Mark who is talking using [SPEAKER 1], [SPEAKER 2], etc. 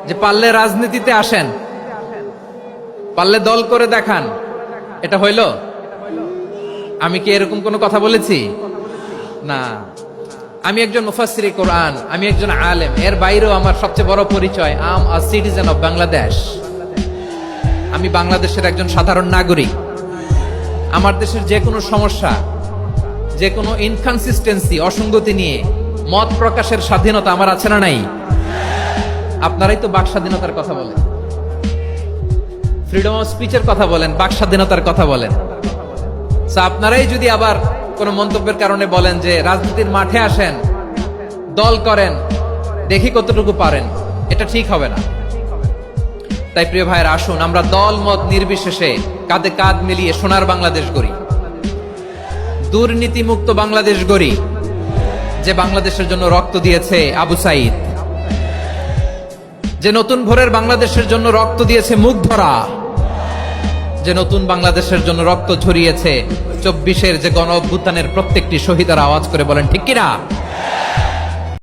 [SPEAKER 1] যে পারলে রাজনীতিতে আসেন, পারলে দল করে দেখান, এটা হইল? আমি কি এরকম কোনো কথা বলেছি? না। আমি একজন মুফাসসিরে কোরআন, আমি একজন আলেম, এর বাইরেও আমার সবচেয়ে বড় পরিচয় আম আ সিটিজেন অফ বাংলাদেশ। আমি বাংলাদেশের একজন সাধারণ নাগরিক। আমার দেশের যে কোনো সমস্যা, যে কোনো ইনকনসিস্টেন্সি, অসঙ্গতি নিয়ে মত প্রকাশের স্বাধীনতা আমার আছে না নাই? আপনারাই তো বাক স্বাধীনতার কথা বলেন, ফ্রিডম অফ স্পিচের কথা বলেন, বাক স্বাধীনতার কথা বলেন। আপনারাই যদি আবার কোন মন্তব্যের কারণে বলেন যে রাজনীতির মাঠে আসেন, দল করেন, দেখি কতটুকু পারেন, এটা ঠিক হবে না। তাই প্রিয় ভাইয়ের, আসুন আমরা দল মত নির্বিশেষে কাঁধে কাঁধ মিলিয়ে সোনার বাংলাদেশ গড়ি, দুর্নীতি মুক্ত বাংলাদেশ গড়ি, যে বাংলাদেশের জন্য রক্ত দিয়েছে আবু সাইদ, যে নতুন ভোরের বাংলাদেশের জন্য রক্ত দিয়েছে মুগ্ধরা, যে নতুন বাংলাদেশের জন্য রক্ত ঝরিয়েছে 24-এর যে গণ অভ্যুত্থানের প্রত্যেকটি শহীদের আওয়াজ করে বলেন ঠিক কিনা?